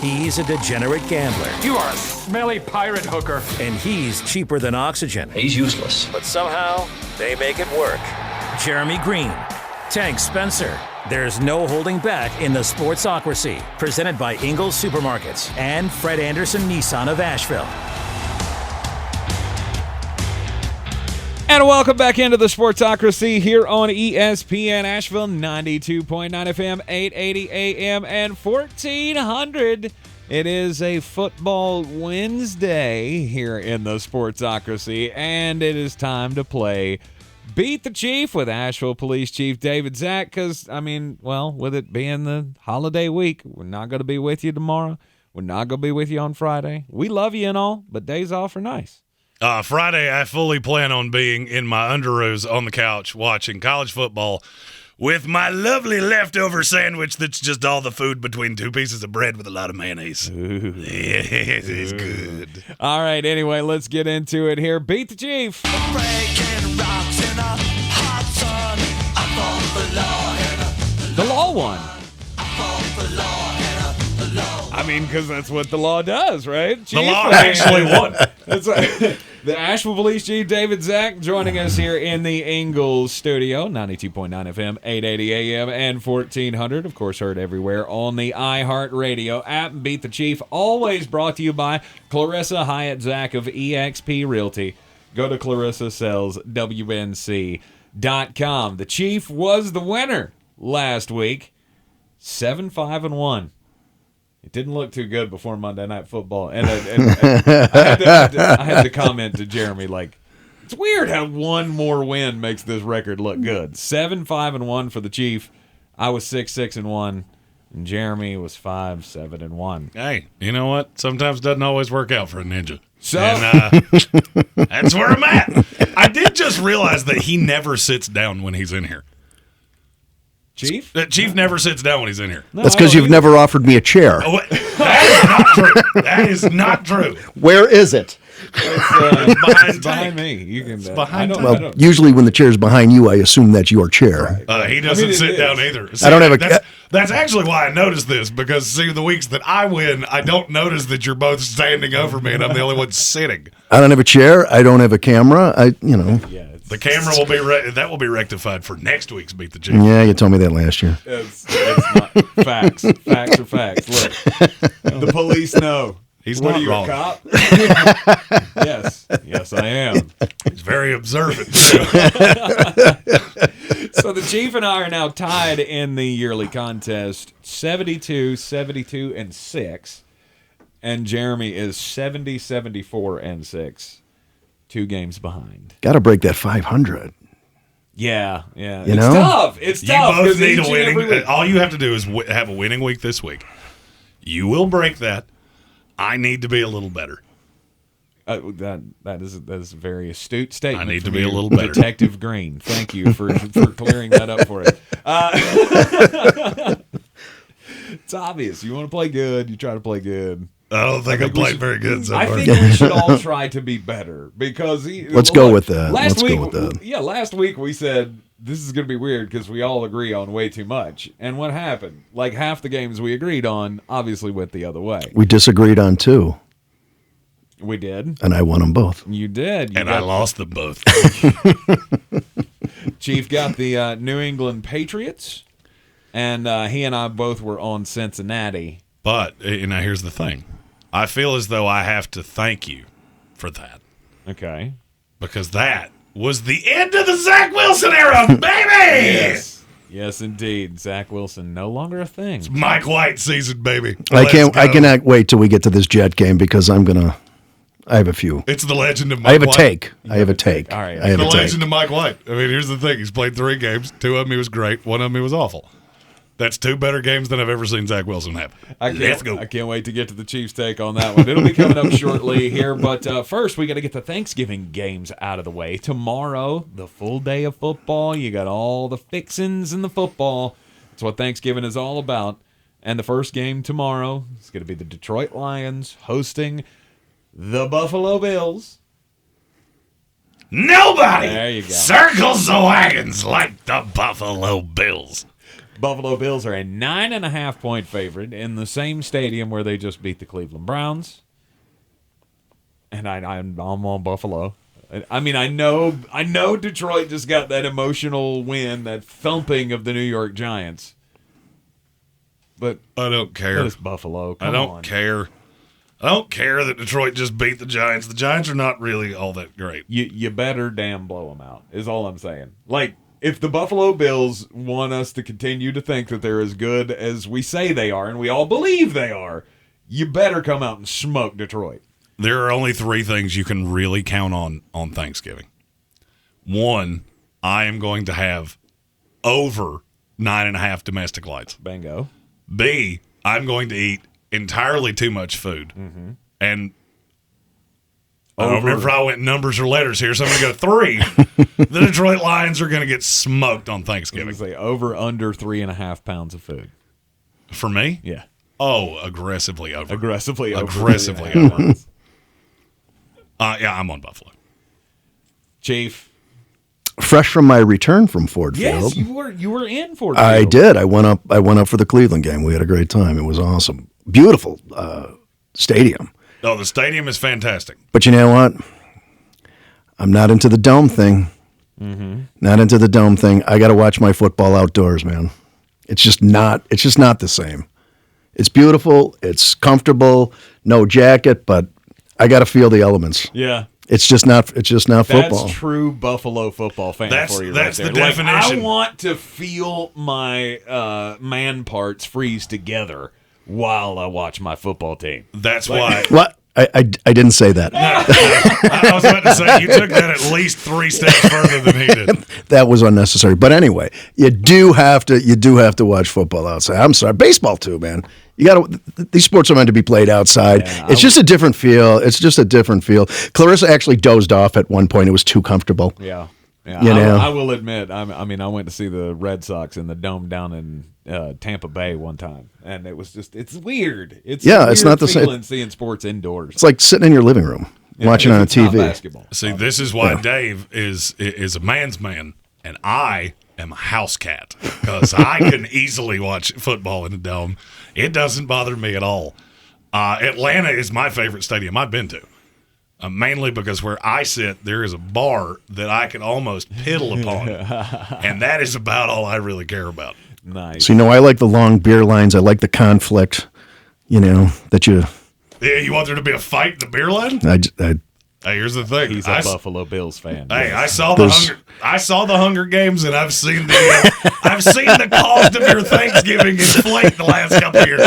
He's a degenerate gambler. You are a smelly pirate hooker. And he's cheaper than oxygen. He's useless. But somehow, they make it work. Jeremy Greene, Tank Spencer. There's no holding back in the Sportsocracy. Presented by Ingles Supermarkets and Fred Anderson Nissan of Asheville. And welcome back into the Sportsocracy here on ESPN Asheville, 92.9 FM, 880 AM, and 1400. It is a football Wednesday here in the Sportsocracy, and it is time to play Beat the Chief with Asheville Police Chief David Zack, because, with it being the holiday week, we're not going to be with you tomorrow. We're not going to be with you on Friday. We love you and all, but days off are nice. Friday, I fully plan on being in my underoos on the couch watching college football with my lovely leftover sandwich that's just all the food between two pieces of bread with a lot of mayonnaise. Ooh. Yes, it's good. All right, anyway, let's get into it here. Beat the Chief. The law won. Because that's what the law does, right? Chief? The law actually won. That's right. The Asheville Police Chief David Zack joining us here in the Ingles studio, 92.9 FM, 880 AM, and 1400. Of course, heard everywhere on the iHeartRadio app. Beat the Chief, always brought to you by Clarissa Hyatt Zack of eXp Realty. Go to ClarissaSellsWNC.com. The Chief was the winner last week, 7-5-1. It didn't look too good before Monday Night Football. And I had to comment to Jeremy, it's weird how one more win makes this record look good. 7-5-1 for the Chief. I was 6-6-1, and Jeremy was 5-7-1. Hey, you know what? Sometimes it doesn't always work out for a ninja. So and, that's where I'm at. I did just realize that he never sits down when he's in here. Chief? Chief never sits down when he's in here. No, that's because you've never offered me a chair. Oh, that is not true. That is not true. Where is it? It's behind me. You can. Well, usually when the chair's behind you, I assume that's your chair. He doesn't sit down either. See, I don't have a. That's actually why I noticed this, because see, the weeks that I win, I don't notice that you're both standing over me and I'm the only one sitting. I don't have a chair. I don't have a camera. Yeah, the camera will be that will be rectified for next week's Beat the Chief. Yeah, you told me that last year. It's not facts. Facts are facts. Look, the police know. He's what not are you, wrong. A cop? Yes, I am. He's very observant. So the Chief and I are now tied in the yearly contest, 72-6, and Jeremy is 70-74-6, 2 games behind. Got to break that 500. Yeah. It's tough. It's tough. You both need a winning. All you have to do is have a winning week this week. You will break that. I need to be a little better. That is a very astute statement. I need to be a little better. Detective Greene. Thank you for clearing that up for us. It's obvious. You want to play good, you try to play good. I don't think I played very good so far. I think we should all try to be better because let's go with that. Last week we said this is going to be weird because we all agree on way too much. And what happened? Half the games we agreed on obviously went the other way. We disagreed on 2. We did. And I won them both. You did. I lost them both. Chief got the New England Patriots, and he and I both were on Cincinnati. But, here's the thing. I feel as though I have to thank you for that. Okay. Because that was the end of the Zach Wilson era, baby! Yes, indeed. Zach Wilson, no longer a thing. It's Mike White season, baby. I cannot wait till we get to this Jet game because I have a few. It's the legend of Mike White. I have a take. All right. It's the legend of Mike White. Here's the thing. He's played 3 games. 2 of them he was great. 1 of them he was awful. That's 2 better games than I've ever seen Zach Wilson have. Let's go. I can't wait to get to the Chiefs' take on that one. It'll be coming up shortly here. But first, we got to get the Thanksgiving games out of the way. Tomorrow, the full day of football. You got all the fixins in the football. That's what Thanksgiving is all about. And the first game tomorrow is going to be the Detroit Lions hosting the Buffalo Bills. Nobody there you go. circles the wagons like the Buffalo Bills. Buffalo Bills are a 9.5-point favorite in the same stadium where they just beat the Cleveland Browns. And I'm on Buffalo. I mean, I know Detroit just got that emotional win, that thumping of the New York Giants. But I don't care. It's Buffalo. Come I don't on. care. I don't care that Detroit just beat the Giants. The Giants are not really all that great. You better damn blow them out, is all I'm saying. Like, if the Buffalo Bills want us to continue to think that they're as good as we say they are, and we all believe they are, you better come out and smoke Detroit. There are only 3 things you can really count on Thanksgiving. 1, I am going to have over 9.5 domestic lights. Bingo. B, I'm going to eat entirely too much food. Mm-hmm. And I don't remember if I went numbers or letters here, so I'm going to go 3. The Detroit Lions are going to get smoked on Thanksgiving. Say under 3.5 pounds of food. For me? Yeah. Oh, aggressively over. Aggressively over. Aggressively over. Yeah, I'm on Buffalo. Chief. Fresh from my return from Ford Yes, Field. you were in Ford I Field. did. I went up for the Cleveland game. We had a great time. It was awesome. Beautiful stadium. Oh, the stadium is fantastic. But you know what? I'm not into the dome thing. Mm-hmm. Not into the dome thing. I got to watch my football outdoors, man. It's just not the same. It's beautiful. It's comfortable. No jacket, but I got to feel the elements. Yeah. It's just not football. That's true Buffalo football fan for you that's right there. the definition. I want to feel my man parts freeze together while I watch my football team. That's why. What? I didn't say that. I was about to say, you took that at least 3 steps further than he did. That was unnecessary. But anyway, you do have to watch football outside. I'm sorry, baseball too, man. These sports are meant to be played outside. Yeah, it's just a different feel. Clarissa actually dozed off at one point. It was too comfortable. Yeah. I will admit. I went to see the Red Sox in the dome down in Tampa Bay one time, and it's weird. It's not the same. Seeing sports indoors. It's like sitting in your living room watching on a TV. Basketball. See, this is why Dave is a man's man, and I am a house cat because I can easily watch football in the dome. It doesn't bother me at all. Atlanta is my favorite stadium I've been to. Mainly because where I sit, there is a bar that I can almost piddle upon. And that is about all I really care about. Nice. So, I like the long beer lines. I like the conflict, that you... Yeah, you want there to be a fight in the beer line? Hey, here's the thing. He's a Buffalo Bills fan. Hey, yes. I saw the Hunger Games, and I've seen the cost of your Thanksgiving inflate the last couple of years.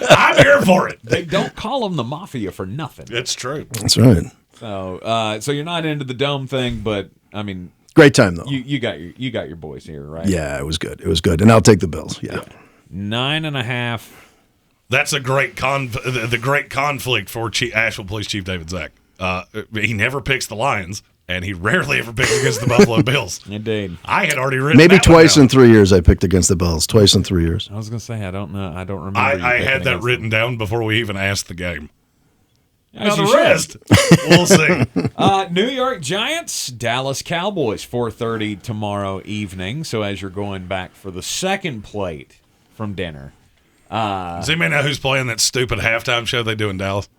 I'm here for it. They don't call them the Mafia for nothing. It's true. That's right. So you're not into the dome thing, but I mean, great time though. You got your boys here, right? Yeah, it was good, and I'll take the Bills. Yeah. 9.5. That's a great the great conflict for Asheville Police Chief David Zach. He never picks the Lions, and he rarely ever picks against the Buffalo Bills. Indeed. I had already written maybe twice in 3 years I picked against the Bills. Twice in 3 years. I was going to say I don't know. I don't remember. I had that written down before we even asked the game. As now the rest, we'll see. New York Giants, Dallas Cowboys, 4:30 tomorrow evening. So as you're going back for the second plate from dinner. Does anybody know who's playing that stupid halftime show they do in Dallas?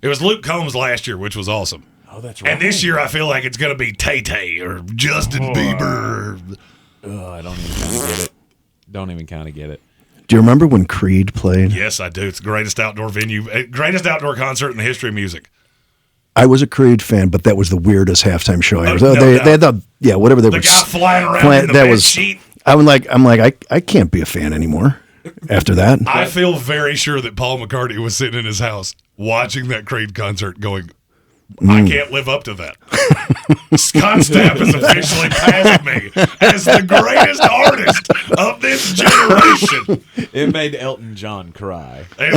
It was Luke Combs last year, which was awesome. Oh, that's right. And this year I feel like it's going to be Tay-Tay or Justin Bieber. I don't even kind of get it. Don't even kind of get it. Do you remember when Creed played? Yes, I do. It's the greatest outdoor concert in the history of music. I was a Creed fan, but that was the weirdest halftime show ever. No they had whatever they were. The guy flying around in the bed sheet. I'm like, I can't be a fan anymore after that. I feel very sure that Paul McCartney was sitting in his house watching that Creed concert going, I can't live up to that. Scott Stapp has officially passed me as the greatest artist of this generation. It made Elton John cry. It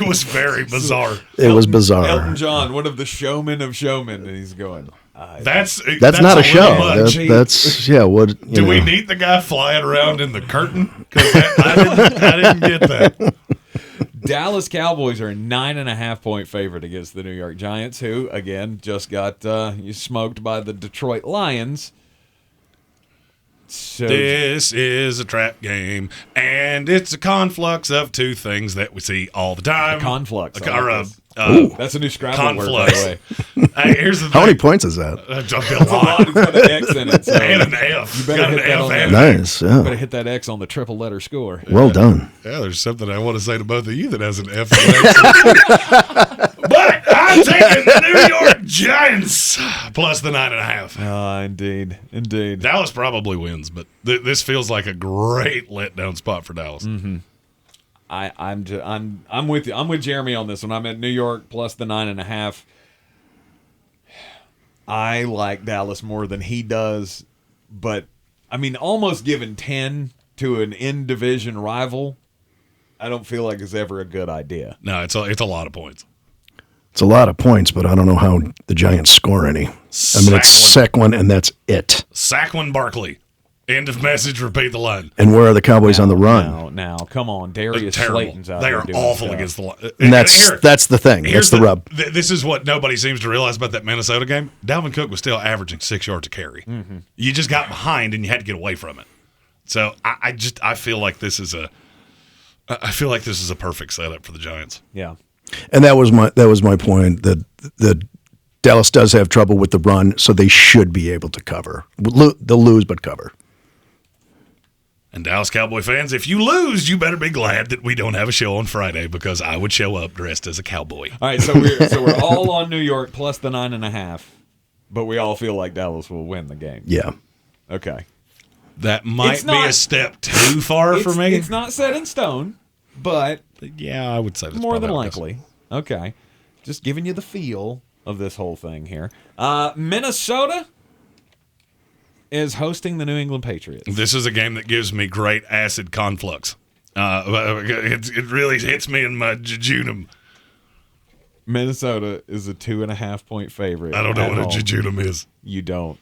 was very bizarre. It was bizarre. Elton John, one of the showmen of showmen, and he's going, That's not a show. That's what. Do we need the guy flying around in the curtain? Because I didn't get that. Dallas Cowboys are a 9.5-point favorite against the New York Giants, who again just got smoked by the Detroit Lions. So This is a trap game, and it's a conflux of two things that we see all the time. conflux. That's a new Scrabble word, by the way. Hey, here's the thing. How many points is that? It's a lot. It's got an X in it. So And an F. you better Got hit an that F on and there. Nice. You Yeah. better hit that X on the triple letter score. Well done. Yeah, there's something I want to say to both of you that has an F. But I'm taking the New York Giants plus the 9.5. Indeed. Dallas probably wins, but this feels like a great letdown spot for Dallas. Mm-hmm. I'm with you. I'm with Jeremy on this one. I'm at New York plus the 9.5. I like Dallas more than he does, but I mean, almost giving 10 to an in-division rival, I don't feel like it's ever a good idea. No, it's a lot of points. It's a lot of points, but I don't know how the Giants score any. I mean, it's sack one, and that's it. Saquon Barkley. End of message. Repeat the line. And where are the Cowboys on the run? Now, come on. Darius Terrible. Slayton's out They there are doing awful stuff. against the line. And that's the thing. That's the rub. This is what nobody seems to realize about that Minnesota game. Dalvin Cook was still averaging 6 yards a carry. Mm-hmm. You just got behind and you had to get away from it. So I feel like this is a perfect setup for the Giants. Yeah. And that was my point, that Dallas does have trouble with the run, so they should be able to cover. They'll lose, but cover. And Dallas Cowboy fans, if you lose, you better be glad that we don't have a show on Friday, because I would show up dressed as a cowboy. All right, so we're all on New York plus the 9.5, but we all feel like Dallas will win the game. Yeah. Okay. That might be a step too far for me. It's not set in stone, but yeah, I would say that's more than probably likely. Okay. Just giving you the feel of this whole thing here. Minnesota is hosting the New England Patriots. This is a game that gives me great acid conflux. It really hits me in my jejunum. Minnesota is a 2.5-point favorite. I don't know what home. a jejunum is. You don't.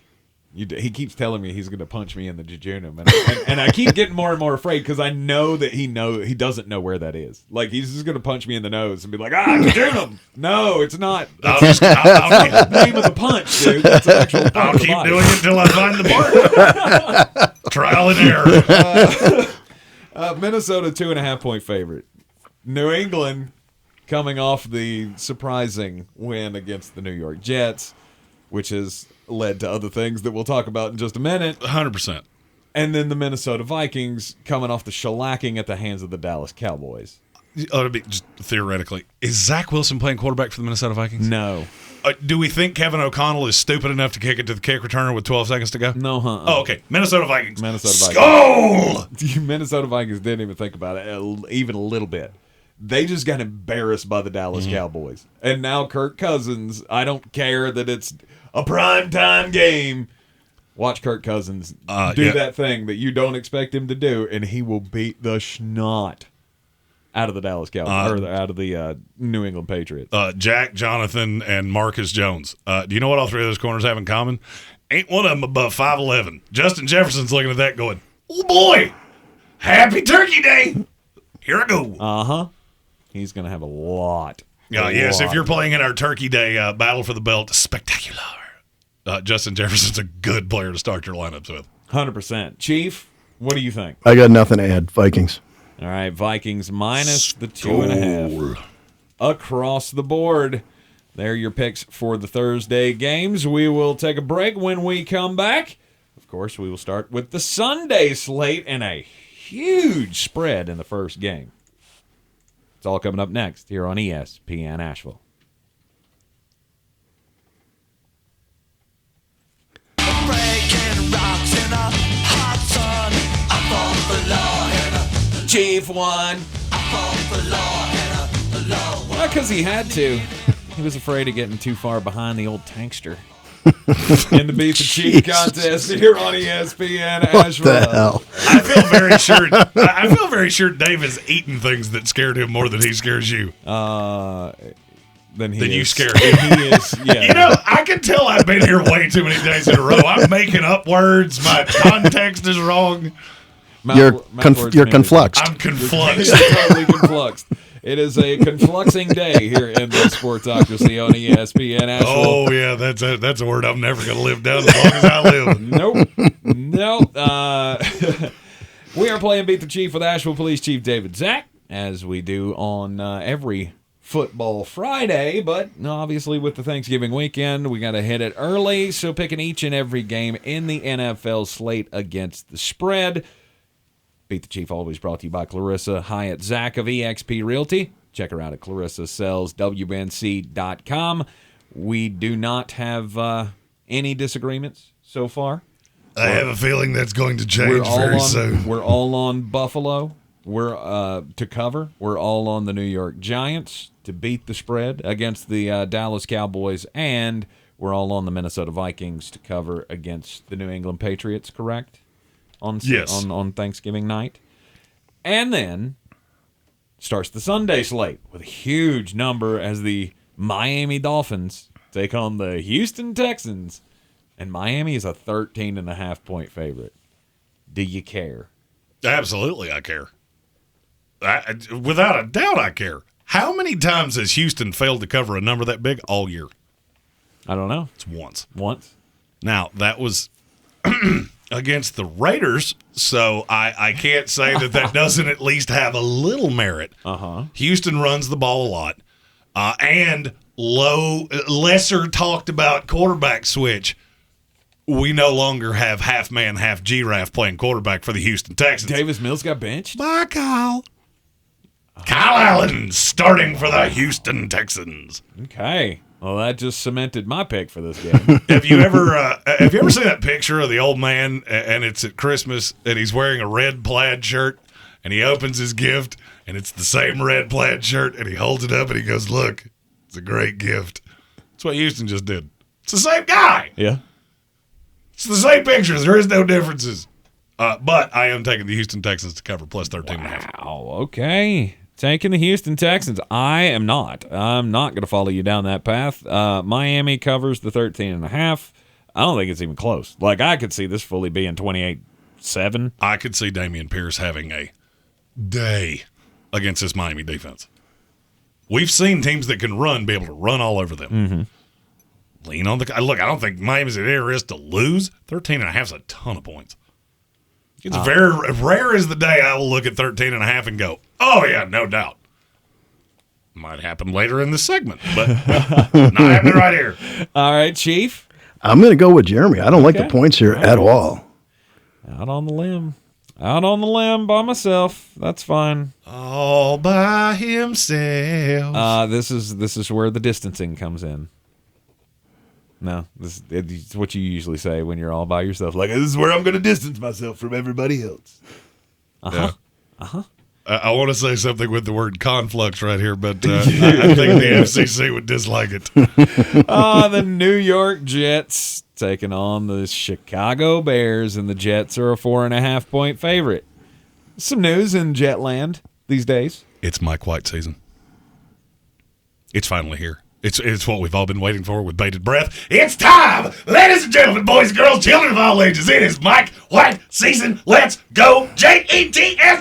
He keeps telling me he's going to punch me in the jejunum, and I keep getting more and more afraid because I know that he doesn't know where that is. Like, he's just going to punch me in the nose and be like, jejunum. No, it's not. I'll That's the name of the punch, dude. That's an actual punch. I'll keep doing it until I find the part. Trial and error. Minnesota 2.5-point favorite. New England coming off the surprising win against the New York Jets, which has led to other things that we'll talk about in just a minute. 100%. And then the Minnesota Vikings coming off the shellacking at the hands of the Dallas Cowboys. Just theoretically, is Zach Wilson playing quarterback for the Minnesota Vikings? No. Do we think Kevin O'Connell is stupid enough to kick it to the kick returner with 12 seconds to go? No, Oh, okay. Minnesota Vikings. Skull! Minnesota Vikings didn't even think about it even a little bit. They just got embarrassed by the Dallas Cowboys. And now Kirk Cousins, I don't care that it's a primetime game. Watch Kirk Cousins do that thing that you don't expect him to do, and he will beat the schnot out of the Dallas Cowboys, or out of the New England Patriots. Jack, Jonathan, and Marcus Jones. Do you know what all three of those corners have in common? Ain't one of them above 5'11". Justin Jefferson's looking at that going, oh boy, happy Turkey Day. Here I go. He's going to have a lot. Yes, if you're playing in our Turkey Day Battle for the Belt, spectacular. Justin Jefferson's a good player to start your lineups with. 100%. Chief, what do you think? I got nothing to add. Vikings. All right, Vikings minus the 2.5. Across the board. They're your picks for the Thursday games. We will take a break. When we come back, of course, we will start with the Sunday slate and a huge spread in the first game. It's all coming up next here on ESPN Asheville. Chief won. Not because he had to. He was afraid of getting too far behind the old tankster. In the Beat the Chief contest here on ESPN Asheville. What the hell? I feel very sure Dave has eaten things that scared him more than he scares you. Than you scare him. He is, yeah. You know, I can tell I've been here way too many days in a row. I'm making up words. My context is wrong. You're confluxed. I'm confluxed. Totally confluxed. It is a confluxing day here in the Sportsocracy on ESPN Asheville. Oh, yeah, that's a word I'm never going to live down as long as I live. Nope. No. We are playing Beat the Chief with Asheville Police Chief David Zach, as we do on every Football Friday, but obviously with the Thanksgiving weekend, we got to hit it early, so picking each and every game in the NFL slate against the spread. Beat the Chief always brought to you by Clarissa Hyatt Zach of eXp Realty. Check her out at clarissasellswnc.com. We do not have any disagreements so far. I have a feeling that's going to change very soon. We're all on Buffalo. We're to cover. We're all on the New York Giants to beat the spread against the Dallas Cowboys, and we're all on the Minnesota Vikings to cover against the New England Patriots, correct? Yes. On Thanksgiving night. And then starts the Sunday slate with a huge number as the Miami Dolphins take on the Houston Texans. And Miami is a 13.5-point favorite. Do you care? Absolutely, I care. Without a doubt, I care. How many times has Houston failed to cover a number that big all year? I don't know. It's once. Once? Now, that was against the Raiders, so I can't say that doesn't at least have a little merit. Uh-huh. Houston runs the ball a lot. And lesser talked about quarterback switch. We no longer have half man, half giraffe playing quarterback for the Houston Texans. Davis Mills got benched? Bye, Kyle. Kyle Allen starting for the Houston Texans. Okay. Well, that just cemented my pick for this game. Have you ever seen that picture of the old man, and it's at Christmas, and he's wearing a red plaid shirt, and he opens his gift, and it's the same red plaid shirt, and he holds it up, and he goes, "Look, it's a great gift." That's what Houston just did. It's the same guy. Yeah. It's the same pictures. There is no differences. But I am taking the Houston Texans to cover plus 13.5. Wow, okay. Taking the Houston Texans. I am not. I'm not going to follow you down that path. Miami covers the 13.5. I don't think it's even close. Like, I could see this fully being 28-7. I could see Dameon Pierce having a day against this Miami defense. We've seen teams that can run be able to run all over them. Mm-hmm. Lean on the – look, I don't think Miami's at any risk to lose. 13.5 is a ton of points. It's very rare is the day I will look at 13.5 and go, oh, yeah, no doubt. Might happen later in this segment, but not happening right here. All right, Chief. I'm going to go with Jeremy. I don't like the points here at all. Out on the limb. Out on the limb by myself. That's fine. All by himself. This is where the distancing comes in. No, it's what you usually say when you're all by yourself. Like, this is where I'm going to distance myself from everybody else. Uh-huh. Yeah. Uh-huh. I want to say something with the word conflux right here, but I think the FCC would dislike it. The New York Jets taking on the Chicago Bears, and the Jets are a 4.5-point favorite. Some news in Jetland these days. It's Mike White season. It's finally here. It's what we've all been waiting for with bated breath. It's time! Ladies and gentlemen, boys and girls, children of all ages, it is Mike White season. Let's go, Jets,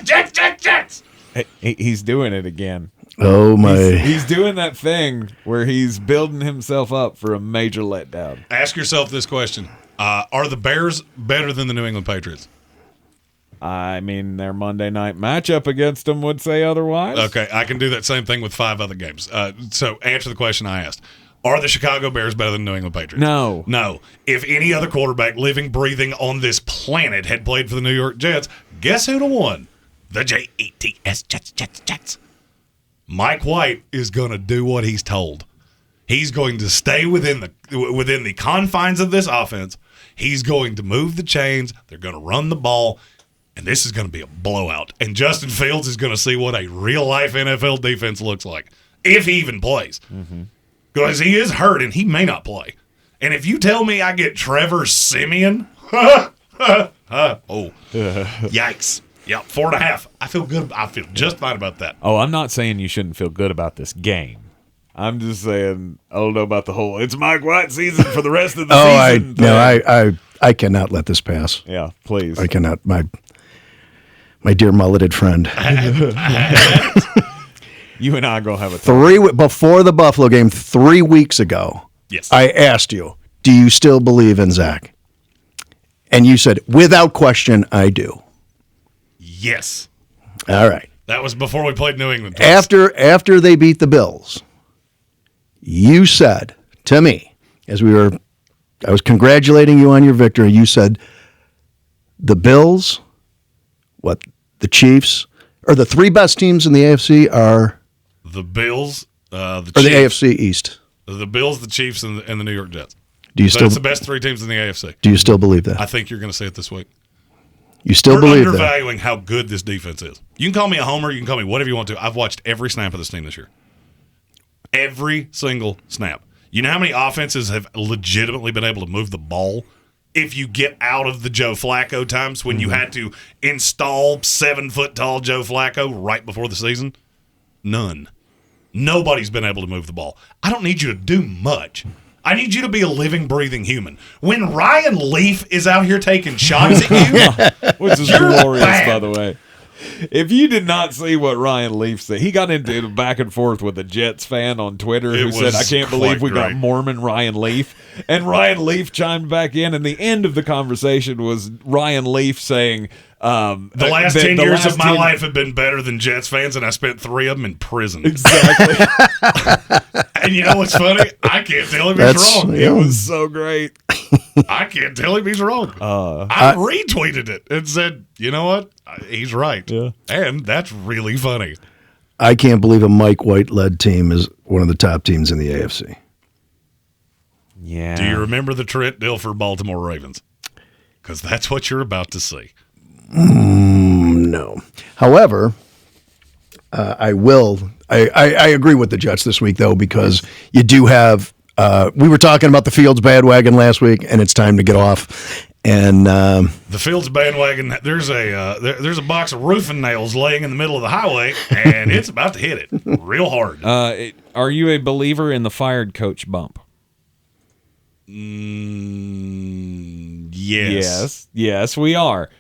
Jets! Hey, he's doing it again. Oh, my. He's doing that thing where he's building himself up for a major letdown. Ask yourself this question. Are the Bears better than the New England Patriots? I mean, their Monday night matchup against them would say otherwise. Okay, I can do that same thing with 5 other games. So answer the question I asked. Are the Chicago Bears better than the New England Patriots? No. No. If any other quarterback living, breathing on this planet had played for the New York Jets, guess who'd have won? The Jets, Jets. Mike White is going to do what he's told. He's going to stay within the confines of this offense. He's going to move the chains. They're going to run the ball. And this is going to be a blowout. And Justin Fields is going to see what a real-life NFL defense looks like, if he even plays. Because he is hurt, and he may not play. And if you tell me I get Trevor Siemian, yikes. Yeah, 4.5. I feel good. I feel just fine about that. Oh, I'm not saying you shouldn't feel good about this game. I'm just saying I don't know about the whole it's Mike White season for the rest of the season. I cannot let this pass. Yeah, please. I cannot. My dear mulleted friend. You and I are going to have a before the Buffalo game 3 weeks ago. Yes. I asked you, do you still believe in Zach? And you said, without question, I do. Yes. All right. That was before we played New England. After they beat the Bills, you said to me, I was congratulating you on your victory, you said, the Bills, the Chiefs, or the three best teams in the AFC are? The Bills, the Chiefs. Or the AFC East. The Bills, the Chiefs, and the New York Jets. That's the best three teams in the AFC. Do you still believe that? I think you're going to say it this week. You still believe that? We're undervaluing how good this defense is. You can call me a homer. You can call me whatever you want to. I've watched every snap of this team this year. Every single snap. You know how many offenses have legitimately been able to move the ball if you get out of the Joe Flacco times when you had to install 7-foot-tall Joe Flacco right before the season? None. Nobody's been able to move the ball. I don't need you to do much. I need you to be a living, breathing human. When Ryan Leaf is out here taking shots at you, which is glorious, by the way. If you did not see what Ryan Leaf said, he got into back and forth with a Jets fan on Twitter who said, I can't believe we got Mormon Ryan Leaf. And Ryan Leaf chimed back in, and the end of the conversation was Ryan Leaf saying, the last 10 years of my life have been better than Jets fans, and I spent 3 of them in prison. Exactly. And you know what's funny? I can't tell him he's wrong. It was so great. I can't tell him he's wrong. I retweeted it and said, you know what? He's right. Yeah. And that's really funny. I can't believe a Mike White-led team is one of the top teams in the AFC. Yeah. Do you remember the Trent Dilfer Baltimore Ravens? Because that's what you're about to see. No. However, I will. I agree with the Jets this week, though, because you do have. We were talking about the Fields bandwagon last week, and it's time to get off. And the Fields bandwagon, there's a box of roofing nails laying in the middle of the highway, and it's about to hit it real hard. Are you a believer in the fired coach bump? Yes. Yes, we are.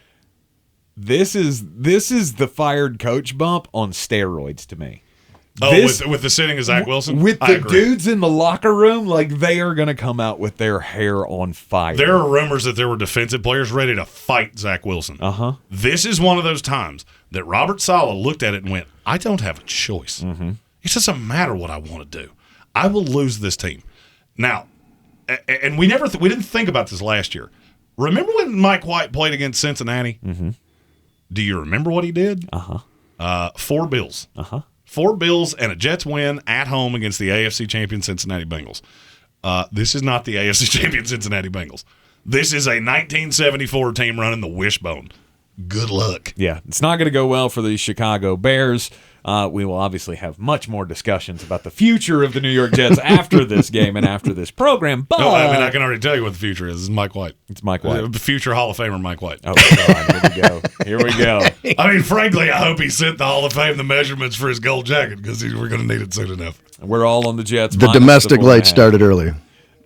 This is the fired coach bump on steroids to me. With the sitting of Zach Wilson? With the dudes in the locker room, like they are going to come out with their hair on fire. There are rumors that there were defensive players ready to fight Zach Wilson. Uh-huh. This is one of those times that Robert Saleh looked at it and went, I don't have a choice. Mm-hmm. It doesn't matter what I want to do. I will lose this team. Now, and we didn't think about this last year. Remember when Mike White played against Cincinnati? Mm-hmm. Do you remember what he did? 4 Bills. 4 Bills and a Jets win at home against the AFC champion Cincinnati Bengals. This is not the AFC champion Cincinnati Bengals. This is a 1974 team running the wishbone. Good luck. Yeah, it's not going to go well for the Chicago Bears. We will obviously have much more discussions about the future of the New York Jets after this game and after this program. But I can already tell you what the future is. It's Mike White. It's Mike White. The future Hall of Famer Mike White. Oh, God. Here we go. I mean, frankly, I hope he sent the Hall of Fame the measurements for his gold jacket because we're going to need it soon enough. We're all on the Jets. The domestic light started early.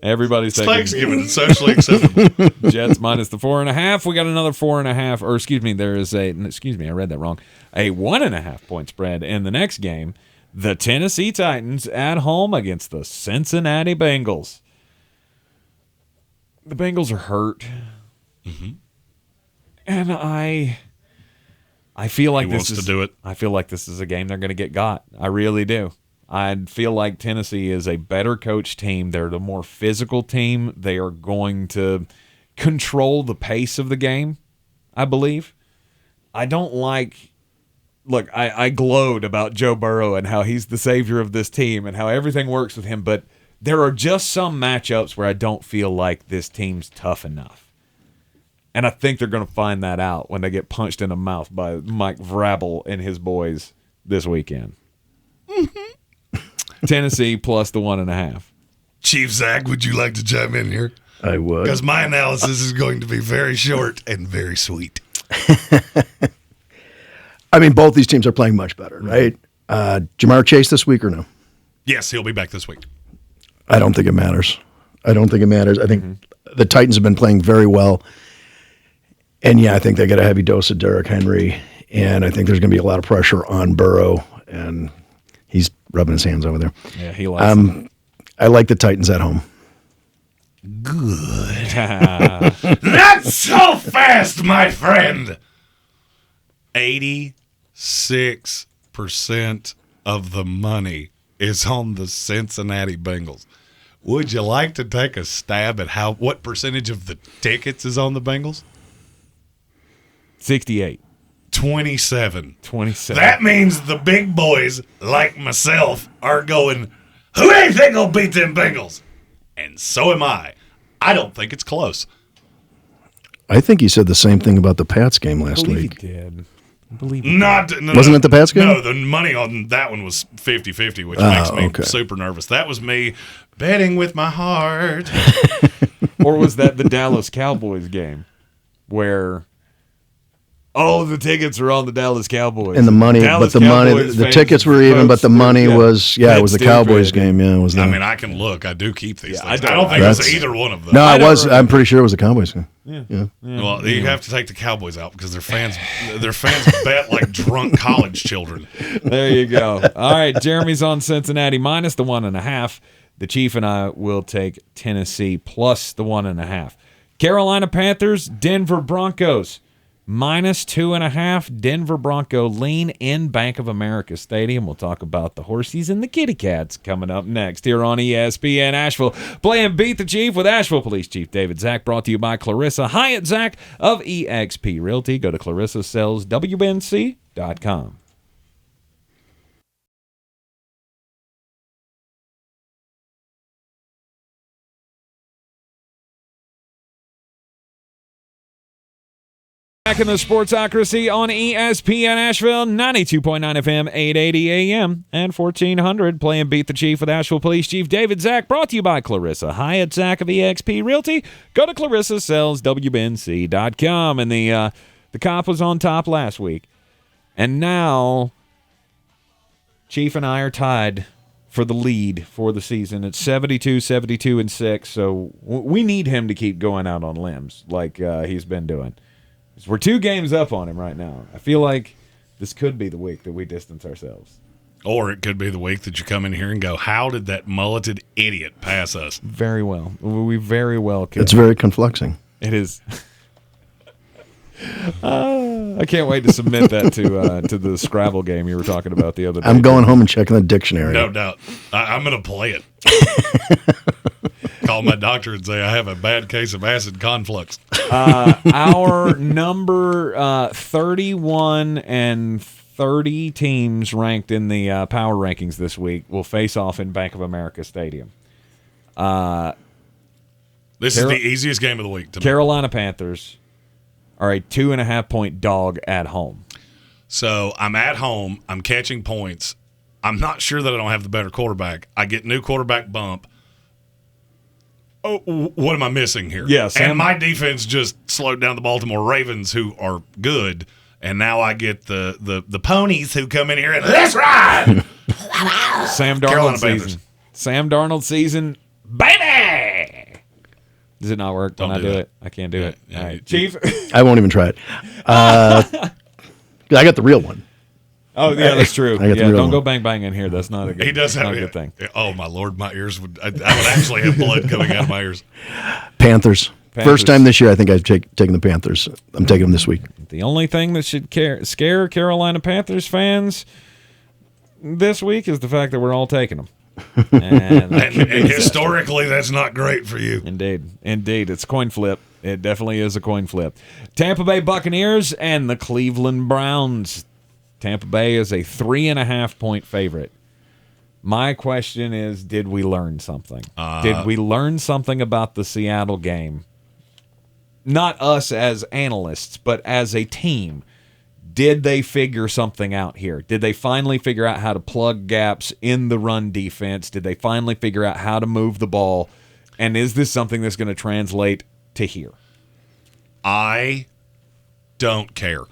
Everybody's taking Thanksgiving. It's socially acceptable. Jets minus the 4.5. We got another 4.5. Or excuse me, I read that wrong. A 1.5 point spread in the next game. The Tennessee Titans at home against the Cincinnati Bengals. The Bengals are hurt, and I feel like I feel like this is a game they're going to get got. I really do. I feel like Tennessee is a better coached team. They're the more physical team. They are going to control the pace of the game, I believe. I don't like... Look, I glowed about Joe Burrow and how he's the savior of this team and how everything works with him, but there are just some matchups where I don't feel like this team's tough enough. And I think they're going to find that out when they get punched in the mouth by Mike Vrabel and his boys this weekend. Tennessee plus the 1.5. Chief Zach, would you like to chime in here? I would. Because my analysis is going to be very short and very sweet. I mean, both these teams are playing much better, right? Jamar Chase this week or no? Yes, he'll be back this week. I don't think it matters. I think the Titans have been playing very well. And, yeah, I think they got a heavy dose of Derrick Henry. And I think there's going to be a lot of pressure on Burrow. And he's rubbing his hands over there. Yeah, he likes it. I like the Titans at home. Good. Not so fast, my friend. 86% of the money is on the Cincinnati Bengals. Would you like to take a stab at what percentage of the tickets is on the Bengals? 68. 27. 27. That means the big boys, like myself, are going, who do you think will beat them Bengals? And so am I. I don't think it's close. I think he said the same thing about the Pats game last week. He did. I believe Wasn't it the Pats game? No, the money on that one was 50-50, which makes me super nervous. That was me betting with my heart. Or was that the Dallas Cowboys game where the tickets are on the Dallas Cowboys. And the money, Dallas but the Cowboys money, the fans tickets were even, but the money was, it was the stupid. Cowboys game. Yeah, it was that. I mean, I can look. I do keep these things. I don't think it was either one of them. No, I'm pretty sure it was the Cowboys game. Yeah. Well, you have to take the Cowboys out because their fans bet like drunk college children. There you go. All right, Jeremy's on Cincinnati minus the 1.5. The Chief and I will take Tennessee plus the 1.5. Carolina Panthers, Denver Broncos. Minus 2.5, Denver Bronco lean in Bank of America Stadium. We'll talk about the Horsies and the Kitty Cats coming up next here on ESPN Asheville. Playing Beat the Chief with Asheville Police Chief David Zach, brought to you by Clarissa Hyatt Zach of eXp Realty. Go to ClarissaSellsWNC.com. Back in the Sportsocracy on ESPN Asheville, 92.9 FM, 880 AM, and 1400. Playing Beat the Chief with Asheville Police Chief David Zach, brought to you by Clarissa Hyatt Zach of eXp Realty. Go to ClarissaSellsWNC.com. And the cop was on top last week. And now, Chief and I are tied for the lead for the season. It's 72, 72, and 6. So we need him to keep going out on limbs like he's been doing. We're 2 games up on him right now. I feel like this could be the week that we distance ourselves. Or it could be the week that you come in here and go, how did that mulleted idiot pass us? Very well. We very well could. It's very confluxing. It is. I can't wait to submit that to the Scrabble game you were talking about the other day. I'm going home and checking the dictionary. No doubt. I'm going to play it. Call my doctor and say I have a bad case of acid conflux. Our number 31 and 30 teams ranked in the power rankings this week will face off in Bank of America Stadium. This is the easiest game of the week to me. Carolina Panthers are a 2.5-point dog at home. So I'm at home. I'm catching points. I'm not sure that I don't have the better quarterback. I get new quarterback bump. Oh, what am I missing here? Yes, and my defense just slowed down the Baltimore Ravens, who are good, and now I get the ponies who come in here and let's ride. Sam Darnold season. Sam Darnold season, baby. Does it not work when I do it? I can't do it. Yeah, all right, Chief. I won't even try it. I got the real one. Oh, yeah, that's true. I got the real don't one. go bang bang in here. That's not a good, He does have not a good thing. Oh, my Lord, my ears would. I would actually have blood coming out of my ears. Panthers. First time this year, I think I've taken the Panthers. I'm taking them this week. The only thing that should scare Carolina Panthers fans this week is the fact that we're all taking them. And historically, that's not great for you. Indeed. It's a coin flip. It definitely is a coin flip. Tampa Bay Buccaneers and the Cleveland Browns. Tampa Bay is a 3.5-point favorite. My question is, did we learn something? Did we learn something about the Seattle game? Not us as analysts, but as a team. Did they figure something out here? Did they finally figure out how to plug gaps in the run defense? Did they finally figure out how to move the ball? And is this something that's going to translate to here? I don't care.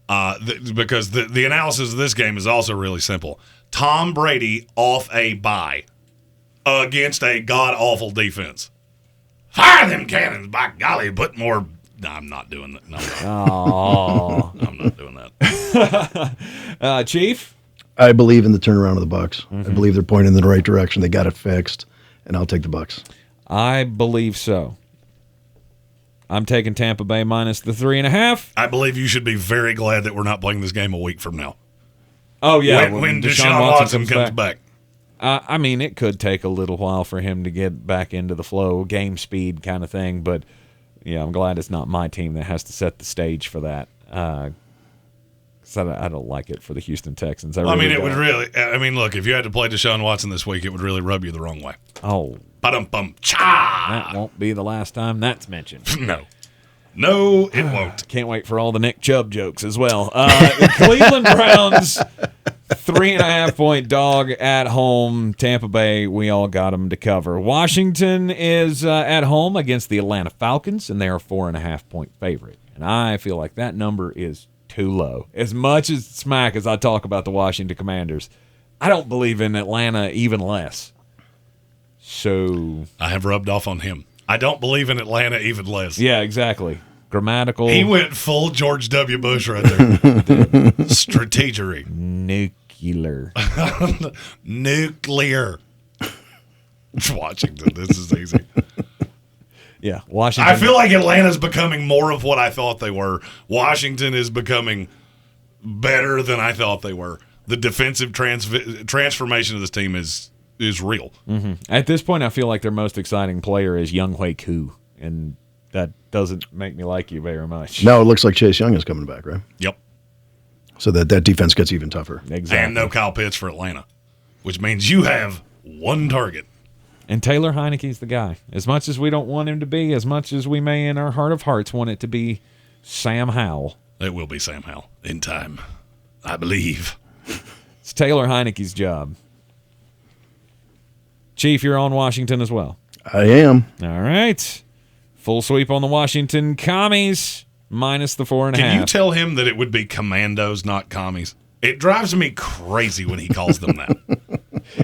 Because the analysis of this game is also really simple. Tom Brady off a bye against a god-awful defense. Fire them cannons, by golly, put more... No, I'm not doing that. No, I'm not doing that. Chief? I believe in the turnaround of the Bucs. I believe they're pointing in the right direction. They got it fixed, and I'll take the Bucs. I believe so. I'm taking Tampa Bay minus the 3.5. I believe you should be very glad that we're not playing this game a week from now. Oh, yeah. When Deshaun Watson comes back. I mean, it could take a little while for him to get back into the flow, game speed kind of thing. But, yeah, I'm glad it's not my team that has to set the stage for that. So I don't like it for the Houston Texans. It would really. I mean, look, if you had to play Deshaun Watson this week, it would really rub you the wrong way. Oh. Ba-dum-bum-cha! That won't be the last time that's mentioned. No, it won't. Can't wait for all the Nick Chubb jokes as well. Cleveland Browns, 3.5-point dog at home. Tampa Bay, we all got them to cover. Washington is at home against the Atlanta Falcons, and they're a 4.5-point favorite. And I feel like that number is too low. As much as smack as I talk about the Washington Commanders, I don't believe in Atlanta even less. So I have rubbed off on him. I don't believe in Atlanta even less. Yeah, exactly. Grammatical. He went full George W. Bush right there. Strategery. Nuclear. Nuclear. Washington. This is easy. Yeah, Washington. I feel like Atlanta's becoming more of what I thought they were. Washington is becoming better than I thought they were. The defensive transformation of this team is real. Mm-hmm. At this point, I feel like their most exciting player is Younghoe Koo, and that doesn't make me like you very much. No, it looks like Chase Young is coming back, right? Yep. So that defense gets even tougher. Exactly. And no Kyle Pitts for Atlanta, which means you have one target. And Taylor Heineke's the guy. As much as we don't want him to be, as much as we may in our heart of hearts want it to be Sam Howell. It will be Sam Howell in time, I believe. It's Taylor Heineke's job. Chief, you're on Washington as well. I am. All right. Full sweep on the Washington Commies, minus the 4.5. Can you tell him that it would be Commandos, not Commies? It drives me crazy when he calls them that.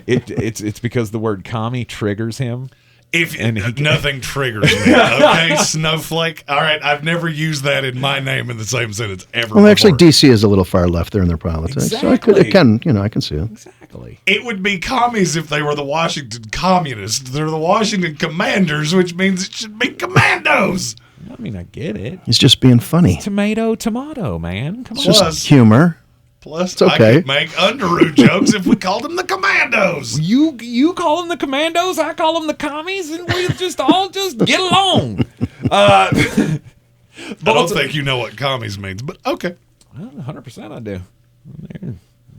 It's because the word commie triggers him. Nothing triggers me, okay, Snowflake? All right, I've never used that in my name in the same sentence ever. Well, actually, DC is a little far left there in their politics. Exactly. So I can see it. Exactly. It would be commies if they were the Washington Communists. They're the Washington Commanders, which means it should be Commandos. I mean, I get it. He's just being funny. Tomato, man. Come on. It's just humor. Plus, it's okay. I could make Underoos jokes if we called them the Commandos. You call them the Commandos, I call them the Commies, and we just all just get along. I don't think you know what commies means, but okay. Well, 100% I do.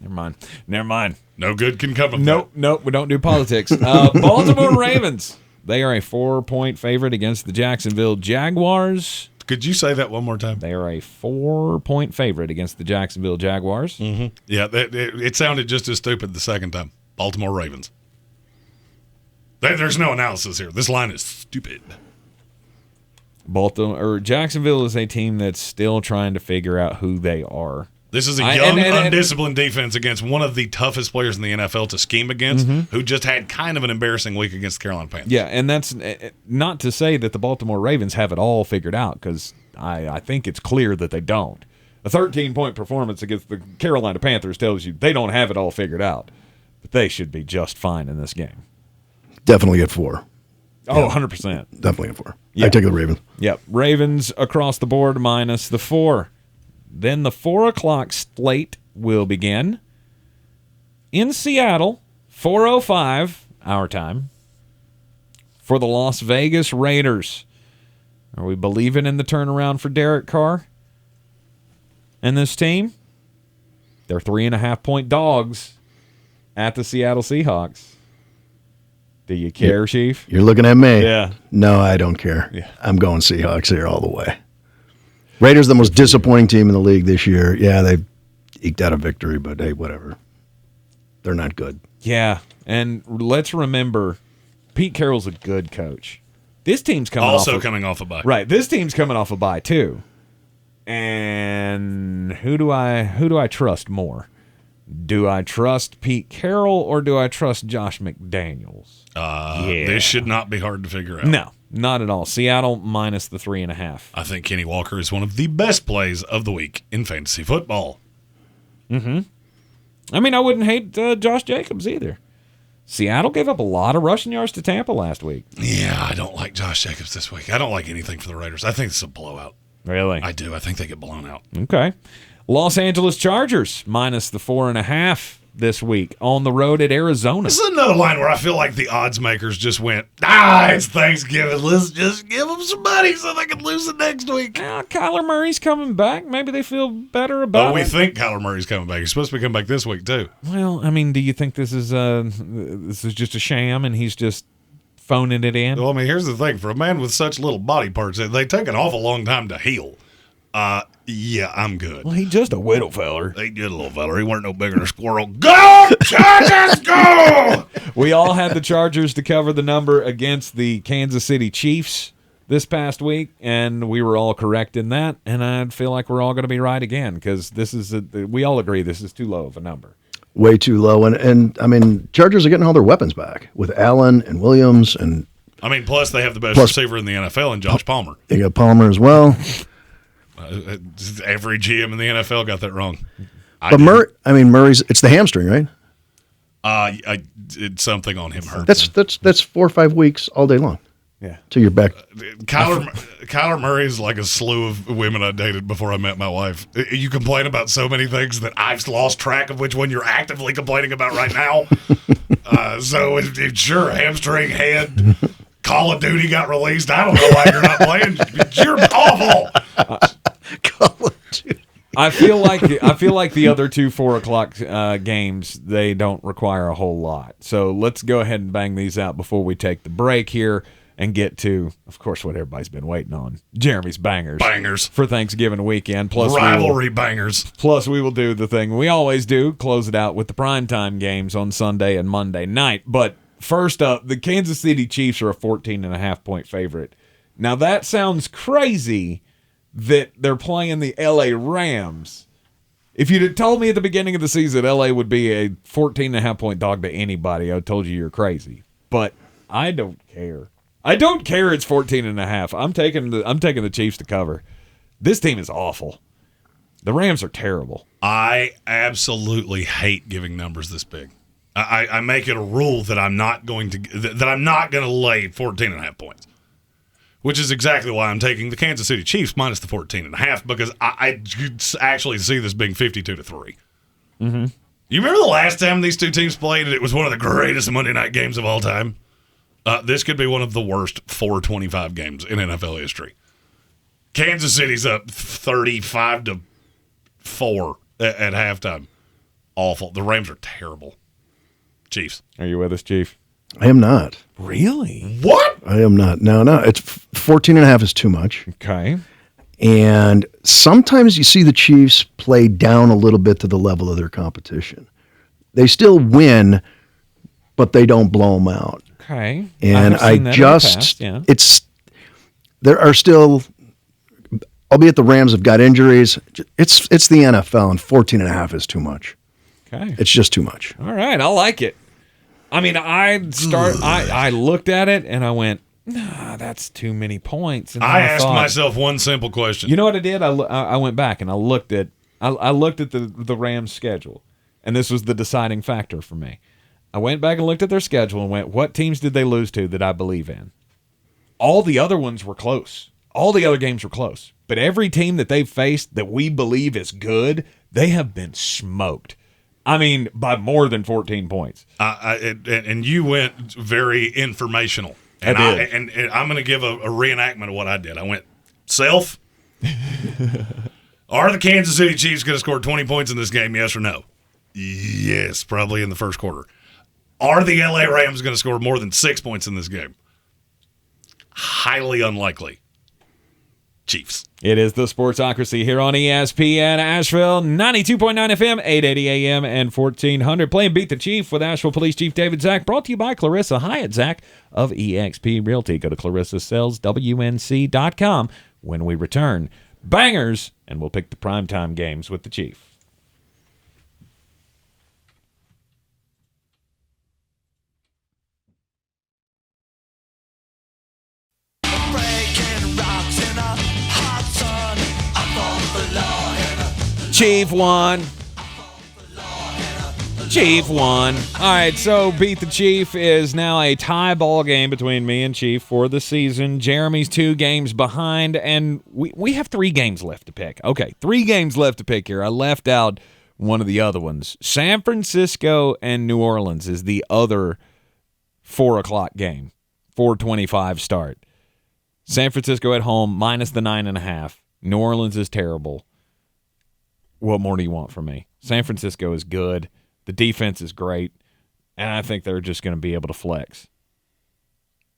Never mind. No good can come of that. Nope, we don't do politics. Baltimore Ravens. They are a 4-point favorite against the Jacksonville Jaguars. Could you say that one more time? They are a 4-point favorite against the Jacksonville Jaguars. Mm-hmm. Yeah, it sounded just as stupid the second time. Baltimore Ravens. There's no analysis here. This line is stupid. Jacksonville is a team that's still trying to figure out who they are. This is a young, undisciplined defense against one of the toughest players in the NFL to scheme against, who just had kind of an embarrassing week against the Carolina Panthers. Yeah, and that's not to say that the Baltimore Ravens have it all figured out, because I think it's clear that they don't. A 13-point performance against the Carolina Panthers tells you they don't have it all figured out, but they should be just fine in this game. Definitely at 4. Oh, 100%. Definitely at 4. Yeah. I take the Ravens. Yep, Ravens across the board minus the 4. Then the 4 o'clock slate will begin in Seattle, 4:05 our time, for the Las Vegas Raiders. Are we believing in the turnaround for Derek Carr and this team? They're 3.5-point dogs at the Seattle Seahawks. Do you care, Chief? You're looking at me. Yeah. No, I don't care. Yeah. I'm going Seahawks here all the way. Raiders the most disappointing team in the league this year. Yeah, they eked out a victory, but hey, whatever. They're not good. Yeah, and let's remember, Pete Carroll's a good coach. This team's coming off a bye. Right, this team's coming off a bye too. And who do I trust more? Do I trust Pete Carroll or do I trust Josh McDaniels? This should not be hard to figure out. No, not at all. Seattle minus the 3.5. I think Kenny Walker is one of the best plays of the week in fantasy football. Mm-hmm. I mean, I wouldn't hate Josh Jacobs either. Seattle gave up a lot of rushing yards to Tampa last week. Yeah, I don't like Josh Jacobs this week. I don't like anything for the Raiders. I think it's a blowout. Really? I do. I think they get blown out. Okay. Los Angeles Chargers minus the 4.5 this week on the road at Arizona. This is another line where I feel like the odds makers just went, it's Thanksgiving. Let's just give them some money so they can lose it next week. Kyler Murray's coming back. Maybe they feel better about it. We think Kyler Murray's coming back. He's supposed to be coming back this week, too. Well, I mean, do you think this is just a sham and he's just phoning it in? Well, I mean, here's the thing. For a man with such little body parts, they take an awful long time to heal. Yeah, I'm good. Well, he's just a little feller. He did a little feller. He weren't no bigger than a squirrel. Go, Chargers, go! We all had the Chargers to cover the number against the Kansas City Chiefs this past week, and we were all correct in that, and I feel like we're all going to be right again because we all agree this is too low of a number. Way too low. And I mean, Chargers are getting all their weapons back with Allen and Williams. And I mean, plus they have the best receiver in the NFL in Josh Palmer. They got Palmer as well. Every GM in the NFL got that wrong. Murray's, it's the hamstring, right? I did something on him hurt. That's 4 or 5 weeks all day long. Yeah. Till you're back. Kyler Murray is like a slew of women I dated before I met my wife. You complain about so many things that I've lost track of which one you're actively complaining about right now. So it's your hamstring, head, Call of Duty got released. I don't know why you're not playing. You're awful. Call of Duty. I feel like the other two 4 o'clock games, they don't require a whole lot. So let's go ahead and bang these out before we take the break here and get to, of course, what everybody's been waiting on: Jeremy's bangers. Bangers for Thanksgiving weekend. Plus rivalry bangers. Plus, we will do the thing we always do: close it out with the primetime games on Sunday and Monday night. But first up, the Kansas City Chiefs are a 14.5-point favorite. Now that sounds crazy that they're playing the LA Rams. If you'd have told me at the beginning of the season LA would be a 14.5-point dog to anybody, I would have told you you're crazy. But I don't care. I don't care it's 14.5. I'm taking the Chiefs to cover. This team is awful. The Rams are terrible. I absolutely hate giving numbers this big. I make it a rule that I'm not going to lay 14.5 points. Which is exactly why I'm taking the Kansas City Chiefs minus the 14.5, because I could actually see this being 52-3. Mm-hmm. You remember the last time these two teams played, and it was one of the greatest Monday night games of all time? This could be one of the worst 4:25 games in NFL history. Kansas City's up 35-4 at halftime. Awful. The Rams are terrible. Chiefs. Are you with us, Chief? I am not. Really? What? I am not. No. It's 14.5 is too much. Okay. And sometimes you see the Chiefs play down a little bit to the level of their competition. They still win, but they don't blow them out. Okay. And there are still, albeit the Rams have got injuries, it's the NFL, and 14.5 is too much. Okay. It's just too much. All right. I like it. I mean, I looked at it and I went, nah, that's too many points. And I asked myself one simple question. You know what I did? I went back and I looked at the Rams' schedule, and this was the deciding factor for me. I went back and looked at their schedule and went, what teams did they lose to that I believe in? All the other ones were close. All the other games were close. But every team that they've faced that we believe is good, they have been smoked. I mean, by more than 14 points. And you went very informational. And I did. And I'm going to give a reenactment of what I did. I went, self, are the Kansas City Chiefs going to score 20 points in this game, yes or no? Yes, probably in the first quarter. Are the LA Rams going to score more than 6 points in this game? Highly unlikely. Chiefs. It is the Sportsocracy here on ESPN Asheville, 92.9 FM, 880 AM, and 1400. Play and beat the Chief with Asheville Police Chief David Zach. Brought to you by Clarissa Hyatt Zach of eXp Realty. Go to ClarissaSellsWNC.com when we return. Bangers, and we'll pick the primetime games with the Chief. Chief won. Chief won. All right, so Beat the Chief is now a tie ball game between me and Chief for the season. Jeremy's 2 games behind, and we have 3 games left to pick. Okay, 3 games left to pick here. I left out one of the other ones. San Francisco and New Orleans is the other 4 o'clock game, 4:25 start. San Francisco at home, minus the 9.5. New Orleans is terrible. What more do you want from me? San Francisco is good. The defense is great. And I think they're just going to be able to flex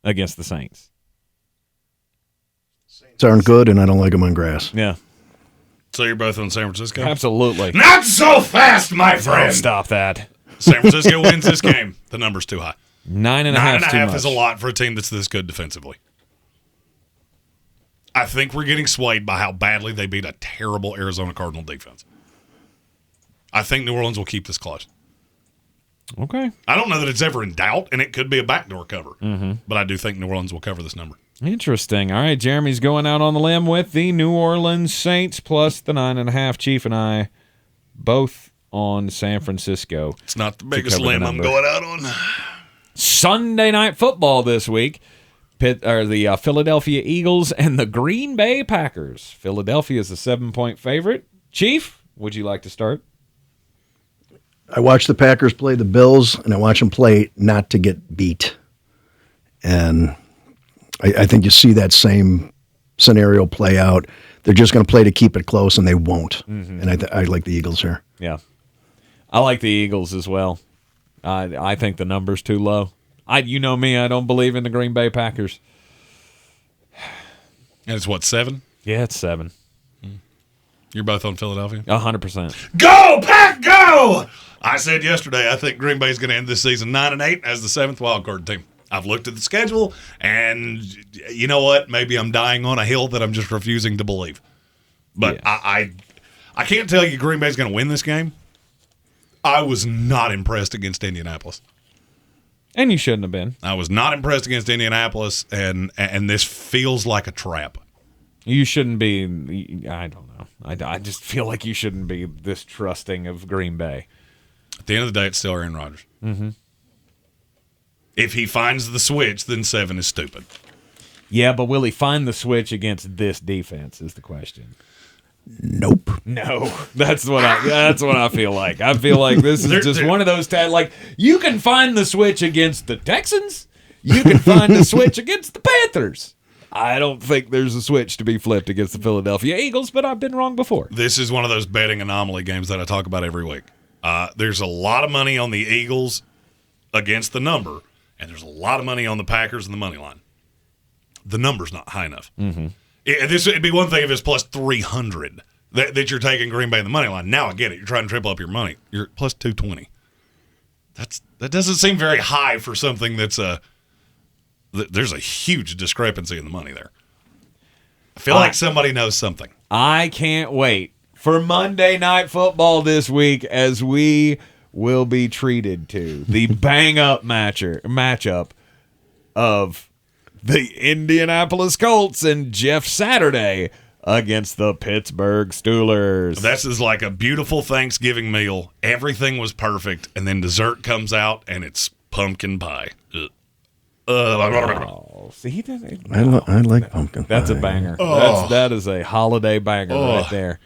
against the Saints. Saints aren't good, and I don't like them on grass. Yeah. So you're both on San Francisco? Absolutely. Not so fast, my friend. Stop that. San Francisco wins this game. The number's too high. 9.5 is a lot for a team that's this good defensively. I think we're getting swayed by how badly they beat a terrible Arizona Cardinal defense. I think New Orleans will keep this close. Okay. I don't know that it's ever in doubt, and it could be a backdoor cover. But I do think New Orleans will cover this number. Interesting. All right, Jeremy's going out on the limb with the New Orleans Saints plus the 9.5. Chief and I both on San Francisco. It's not the biggest limb I'm going out on. Sunday Night Football this week. The Philadelphia Eagles and the Green Bay Packers. Philadelphia is a 7-point favorite. Chief, would you like to start? I watch the Packers play the Bills, and I watch them play not to get beat. And I think you see that same scenario play out. They're just going to play to keep it close, and they won't. And I like the Eagles here. Yeah. I like the Eagles as well. I think the number's too low. You know me, I don't believe in the Green Bay Packers. And it's what, 7? Yeah, it's 7. You're both on Philadelphia? 100%. Go, Pack, go! I said yesterday I think Green Bay's going to end this season 9-8 as the 7th wildcard team. I've looked at the schedule, and you know what? Maybe I'm dying on a hill that I'm just refusing to believe. But yeah. I can't tell you Green Bay's going to win this game. I was not impressed against Indianapolis. And you shouldn't have been. I was not impressed against Indianapolis, and this feels like a trap. You shouldn't be. I don't know. I just feel like you shouldn't be this trusting of Green Bay. At the end of the day, it's still Aaron Rodgers. Mm-hmm. If he finds the switch, then 7 is stupid. Yeah, but will he find the switch against this defense is the question. Nope. No, that's what I feel like. I feel like this is just one of those like you can find the switch against the Texans, you can find the switch against the Panthers. I don't think there's a switch to be flipped against the Philadelphia Eagles, but I've been wrong before. This is one of those betting anomaly games that I talk about every week. There's a lot of money on the Eagles against the number, and there's a lot of money on the Packers and the money line. The number's not high enough. Mm-hmm. It'd be one thing if it's plus 300 that you're taking Green Bay in the money line. Now I get it. You're trying to triple up your money. You're plus 220. That doesn't seem very high for something that's there's a huge discrepancy in the money there. I feel like somebody knows something. I can't wait for Monday Night Football this week as we will be treated to the bang-up matchup of the Indianapolis Colts and Jeff Saturday against the Pittsburgh Steelers. This is like a beautiful Thanksgiving meal. Everything was perfect, and then dessert comes out, and it's pumpkin pie. See, I like pumpkin pie. That's a banger. That is a holiday banger right there.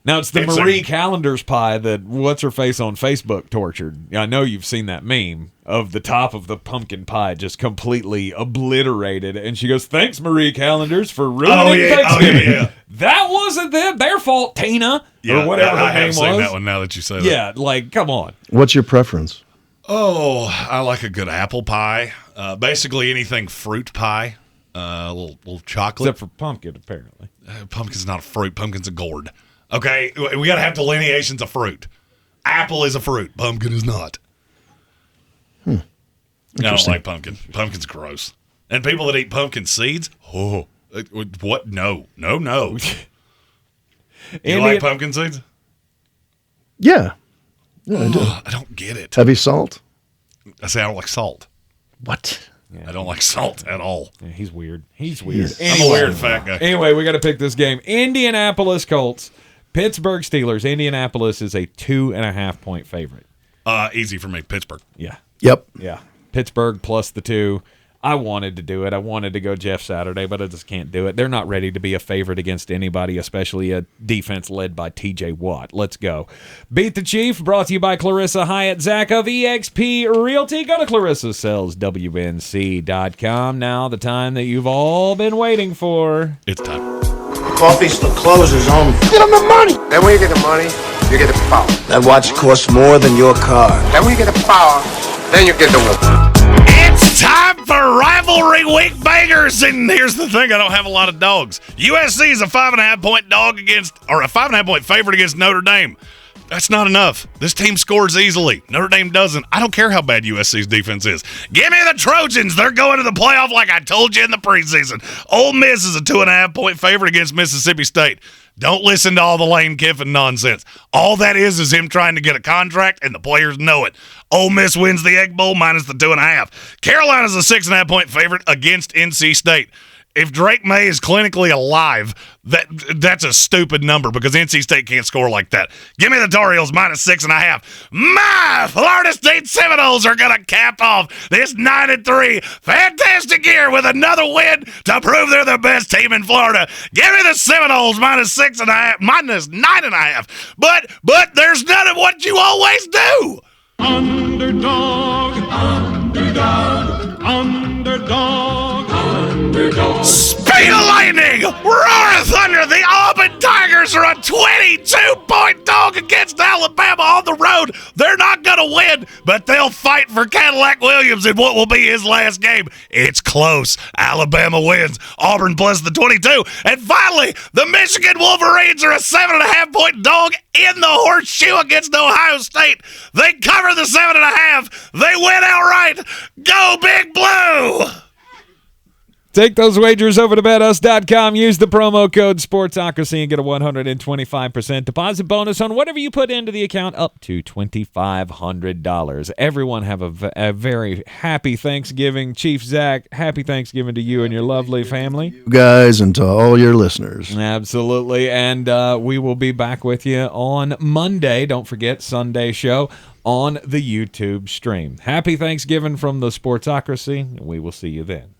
Now, it's the Marie Callender's pie that What's-Her-Face on Facebook tortured. I know you've seen that meme of the top of the pumpkin pie just completely obliterated. And she goes, "Thanks, Marie Callender's, for ruining Thanksgiving." Yeah. That wasn't their fault, Tina, or whatever her name was. I have seen that one now that you say that. Yeah, like, come on. What's your preference? Oh, I like a good apple pie. Basically anything fruit pie. A little chocolate. Except for pumpkin, apparently. Pumpkin's not a fruit. Pumpkin's a gourd. Okay, we got to have delineations of fruit. Apple is a fruit. Pumpkin is not. I don't like pumpkin. Pumpkin's gross. And people that eat pumpkin seeds, what? No. You like pumpkin seeds? Yeah. I do. I don't get it. Heavy salt? I say I don't like salt. What? Yeah. I don't like salt at all. Yeah, he's weird. Yes. Anyway, I'm a weird fat guy. Anyway, we got to pick this game. Indianapolis Colts Pittsburgh Steelers. Indianapolis is a 2.5-point favorite. Easy for me. Pittsburgh. Yeah. Yep. Yeah. Pittsburgh plus the 2. I wanted to do it. I wanted to go Jeff Saturday, but I just can't do it. They're not ready to be a favorite against anybody, especially a defense led by T.J. Watt. Let's go. Beat the Chief, brought to you by Clarissa Hyatt Zach of eXp Realty. Go to ClarissaSellsWNC.com. Now the time that you've all been waiting for. It's time. Coffee still closes on. Get them the money. Then when you get the money, you get the power. That watch costs more than your car. Then when you get the power, then you get the woman. It's time for rivalry week bangers, and here's the thing: I don't have a lot of dogs. USC is a 5.5-point dog against, or a 5.5-point favorite against Notre Dame. That's not enough. This team scores easily. Notre Dame doesn't. I don't care how bad USC's defense is. Give me the Trojans. They're going to the playoff like I told you in the preseason. Ole Miss is a 2.5-point favorite against Mississippi State. Don't listen to all the Lane Kiffin nonsense. All that is him trying to get a contract, and the players know it. Ole Miss wins the Egg Bowl minus the 2.5. Carolina's a 6.5-point favorite against NC State. If Drake May is clinically alive, that's a stupid number because NC State can't score like that. Give me the Tar Heels minus 6.5. My Florida State Seminoles are going to cap off this 9-3 fantastic year with another win to prove they're the best team in Florida. Give me the Seminoles minus 6.5, minus 9.5. But there's none of what you always do. Underdog, underdog, underdog, underdog. Speed of lightning! Roar of thunder! The Auburn Tigers are a 22-point dog against Alabama on the road. They're not going to win, but they'll fight for Cadillac Williams in what will be his last game. It's close. Alabama wins. Auburn plus the 22. And finally, the Michigan Wolverines are a 7.5-point dog in the horseshoe against Ohio State. They cover the 7.5. They win outright. Go Big Blue! Take those wagers over to BetUs.com. Use the promo code Sportsocracy and get a 125% deposit bonus on whatever you put into the account up to $2,500. Everyone have a very happy Thanksgiving. Chief Zach, happy Thanksgiving to you and your lovely family. You guys and to all your listeners. Absolutely. And we will be back with you on Monday. Don't forget, Sunday show on the YouTube stream. Happy Thanksgiving from the Sportsocracy, and we will see you then.